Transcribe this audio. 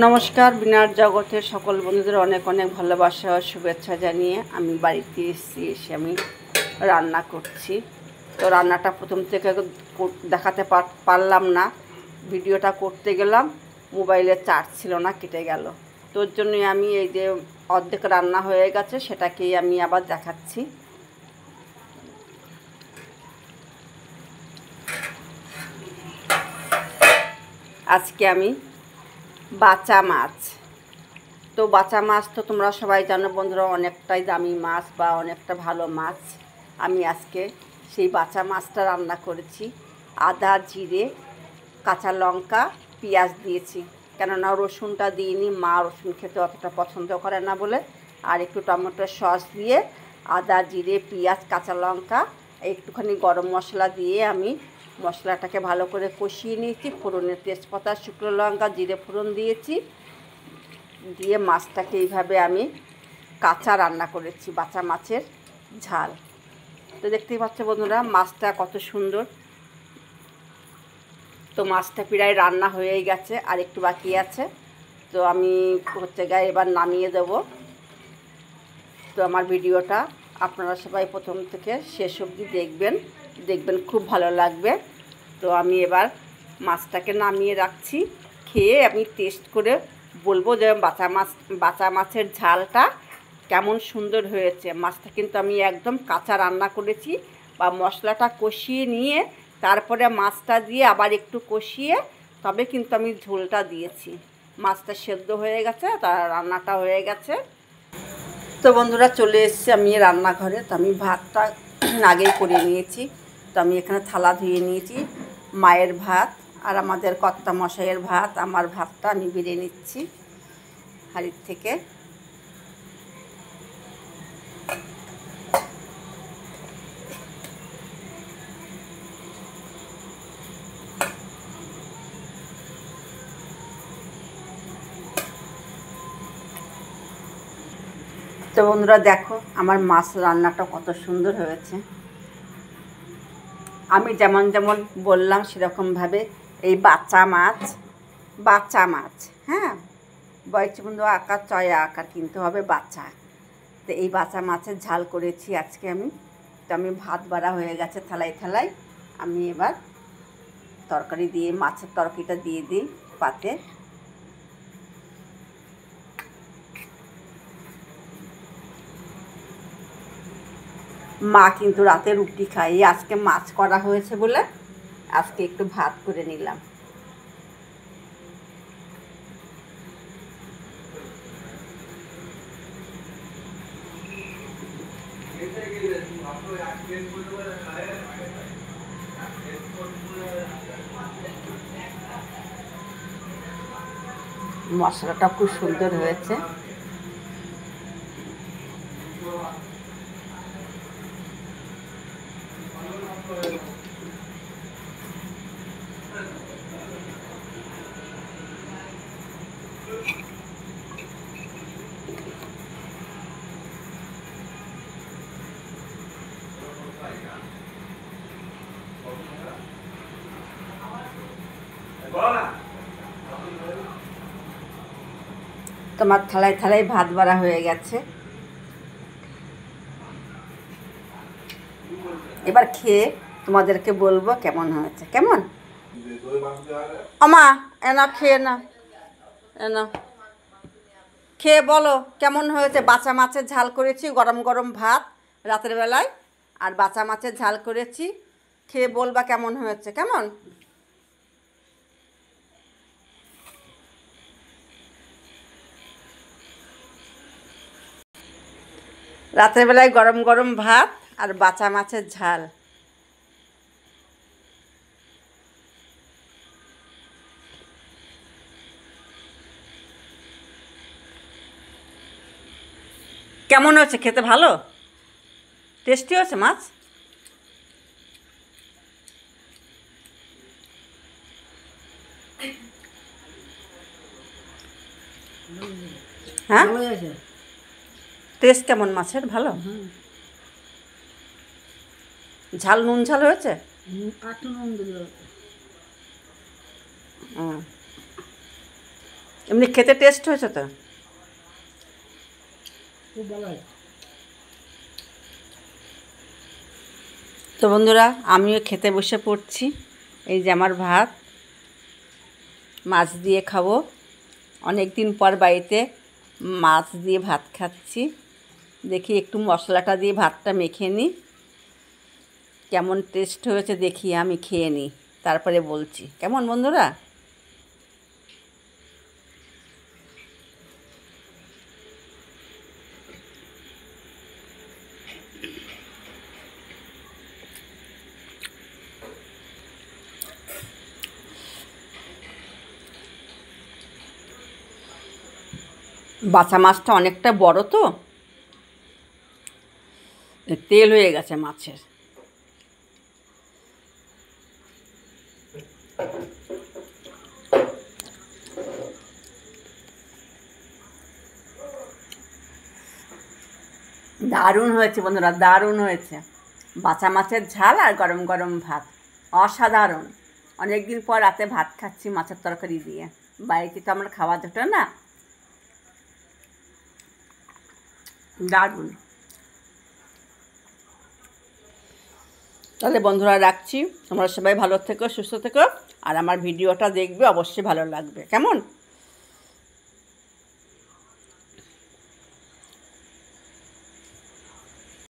নমস্কার, বিনার জগতের সকল বন্ধুদের অনেক অনেক ভালোবাসা ও শুভেচ্ছা জানিয়ে আমি বাড়িতে এসে আমি রান্না করছি। তো রান্নাটা প্রথম থেকে দেখাতে পারলাম না, ভিডিওটা করতে গেলাম, মোবাইলে চার্জ ছিল না, কেটে গেল। তোর জন্যই আমি এই যে অর্ধেক রান্না হয়ে গেছে সেটাকেই আমি আবার দেখাচ্ছি। আজকে আমি বাচা মাছ, তো বাচা মাছ তো তোমরা সবাই জানো বন্ধুরা, অনেকটাই দামি মাছ বা অনেকটা ভালো মাছ। আমি আজকে সেই বাচা মাছটা রান্না করেছি। আদা, জিরে, কাঁচা লঙ্কা, পেঁয়াজ দিয়েছি, কেননা রসুনটা দিইনি, মা রসুন খেতে অতটা পছন্দ করে না বলে। আর একটু টমেটো সস দিয়ে আদা, জিরে, পেঁয়াজ, কাঁচা লঙ্কা, একটুখানি গরম মশলা দিয়ে আমি মশলাটাকে ভালো করে কষিয়ে নিয়েছি। ফোড়নে তেজপাতা, শুকনো লঙ্কা, জিরে ফোড়ন দিয়েছি, দিয়ে মাছটাকে এইভাবে আমি কাঁচা রান্না করেছি, বাচা মাছের ঝাল। তো দেখতেই পাচ্ছ বন্ধুরা মাছটা কত সুন্দর। তো মাছটা প্রায় রান্না হয়েই গেছে, আর একটু বাকি আছে। তো আমি গায়ে এবার নামিয়ে দেব। তো আমার ভিডিওটা আপনারা সবাই প্রথম থেকে শেষ অবধি দেখবেন, খুব ভালো লাগবে। তো আমি এবার মাছটাকে নামিয়ে রাখছি, খেয়ে আমি টেস্ট করে বলবো যে বাচা মাছের ঝালটা কেমন সুন্দর হয়েছে। মাছটা কিন্তু আমি একদম কাঁচা রান্না করেছি, বা মশলাটা কষিয়ে নিয়ে তারপরে মাছটা দিয়ে আবার একটু কষিয়ে তবে কিন্তু আমি ঝোলটা দিয়েছি। মাছটা সেদ্ধ হয়ে গেছে, তার রান্নাটা হয়ে গেছে। তো বন্ধুরা চলে এসেছি আমি রান্নাঘরে। তো আমি ভাতটা আগেই করে নিয়েছি। তো আমি এখানে থালা ধুয়ে নিয়েছি, মায়ের ভাত আর আমাদের কর্তা মশাইয়ের ভাত। আমার ভাতটা আমি বেড়ে নিচ্ছি হাঁড়ির থেকে। তো বন্ধুরা দেখো আমার মাছ রান্নাটা কত সুন্দর হয়েছে। আমি যেমন যেমন বললাম সেরকমভাবে এই বাচ্চা মাছ, হ্যাঁ, বয়স বন্ধু আকার চয়া আকার কিনতে হবে বাচ্চা। তো এই বাচ্চা মাছের ঝাল করেছি আজকে আমি। তো আমি ভাত বাড়া হয়ে গেছে থালায় থালায়। আমি এবার তরকারি দিয়ে মাছের তরকারিটা দিয়ে দিই পাতে। মা কিন্তু রাতে রুটি খাই, আজকে মাছ করা হয়েছে বলে আজকে একটু ভাত করে নিলাম। মশলাটা খুব সুন্দর হয়েছে। তোমার থালায় থালায় ভাত বাড়া হয়ে গেছে। এবার খেয়ে তোমাদেরকে বলবো কেমন হয়েছে। কেমন আমা এনা খেয়ে না, এনা খেয়ে বলো কেমন হয়েছে। বাচ্চা মাছের ঝাল করেছি, গরম গরম ভাত রাতের বেলায়, আর বাচ্চা মাছের ঝাল করেছি। খেয়ে বলবা কেমন হয়েছে। কেমন রাতের বেলায় গরম গরম ভাত আর বাচ্চা মাছের ঝাল। কেমন হয়েছে খেতে? ভালো টেস্টি হয়েছে মাছ। হ্যাঁ, টেস্ট কেমন মাছের? ভালো। ঝাল নুন ঝাল হয়েছে। এমনি খেতে টেস্ট হয়েছে তো? তো বন্ধুরা, আমিও খেতে বসে পড়ছি। এই যে আমার ভাত, মাছ দিয়ে খাবো। অনেক দিন পর বাড়িতে মাছ দিয়ে ভাত খাচ্ছি। দেখি একটু মশলাটা দিয়ে ভাতটা মেখে নিই, কেমন টেস্ট হয়েছে দেখি, আমি খেয়ে নিই, তারপরে বলছি। কেমন বন্ধুরা? বাছা মাছটা অনেকটা বড় তো, তেল হয়ে গেছে মাছের। দারুণ হয়েছে বন্ধুরা, দারুণ হয়েছে। বাছা মাছের ঝাল আর গরম গরম ভাত, অসাধারণ। অনেক দিন পর রাতে ভাত খাচ্ছি মাছের তরকারি দিয়ে। বাড়িতে তো আমার খাওয়া জোটে না, দারুণ। তাহলে বন্ধুরা রাখছি, তোমরা সবাই ভালো থেকো, সুস্থ থেকো, আর আমার ভিডিওটা দেখবে, অবশ্যই ভালো লাগবে। কেমন?